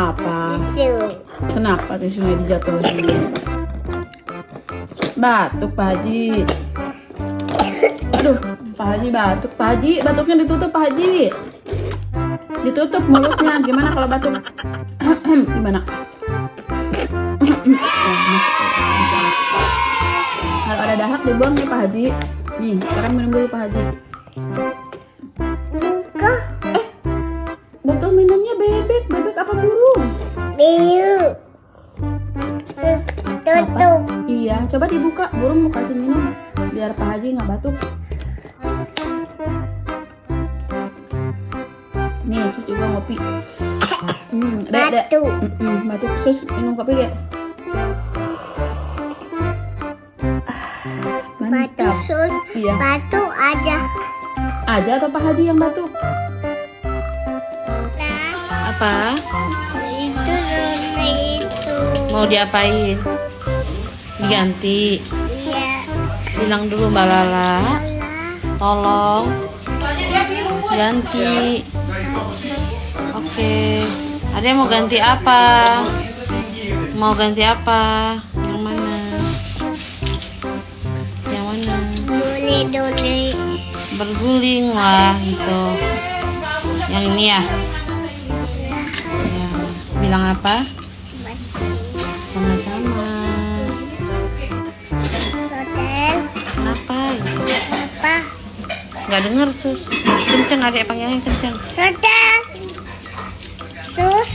Apa? Kenapa tisunya dijatuhin? Batuk Pak Haji. Aduh, Pak Haji batuk. Pak Haji, batuknya ditutup Pak Haji. Ditutup mulutnya. Gimana kalau batuk? Gimana? Kalau ada dahak dibuang ya Pak Haji. Nih, sekarang minum dulu Pak Haji. Botol minumnya bebek. Bebek apa burung? Tutup. Iya, coba dibuka. Burung mau kasih minum biar Pak Haji nggak batuk. Nih, Sus juga ngopi. Batuk. Batuk. Sus minum kopi ya. Batuk sus. Iya. Batuk aja. Aja atau Pak Haji yang batuk? Apa? Itu. Mau diapain? Diganti. Iya. Bilang dulu Mbak Lala. Tolong ganti. Oke. Ada yang mau ganti apa? Mau ganti apa? Yang mana? Yang mana? Duli. Berguling lah gitu. Yang ini ya? Ya. Bilang apa? Sama-sama. Hotel. Kenapa? Apa? Nggak denger Sus. Kenceng adek panggilnya kenceng. Hotel. Sus.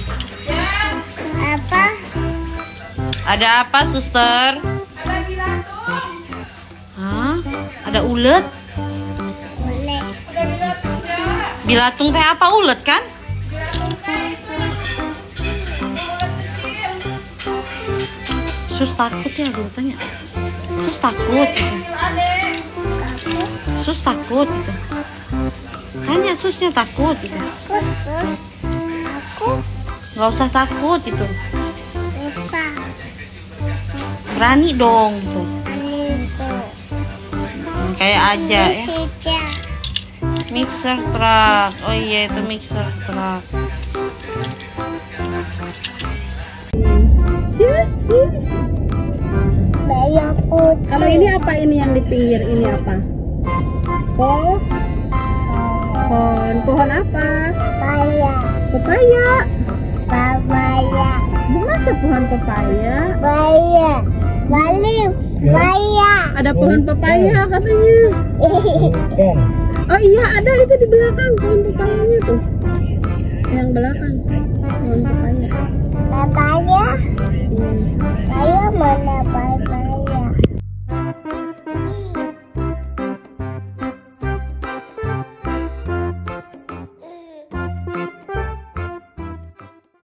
Apa? Ada apa suster? Hah? Ada ulet? Boleh. Bilatung teh apa ulet kan? Sus takut ya gue tanya. Sus takut gitu. Sus takut gitu. Tanya susnya takut gitu. Aku. Nggak usah takut gitu. Lupa. Berani dong gitu. Itu. Kayak aja ya. Tiga. Mixer truck. Oh iya itu mixer truck. Bayar putih. Kalau ini apa ini yang di pinggir ini apa? Pohon. Pohon apa? Bayar. Pepaya. Bayar. Masa pohon pepaya? Bayar. Balik. Bayar. Ada pohon pepaya katanya. Oh iya ada itu di belakang pohon pepayanya tuh. Yang belakang.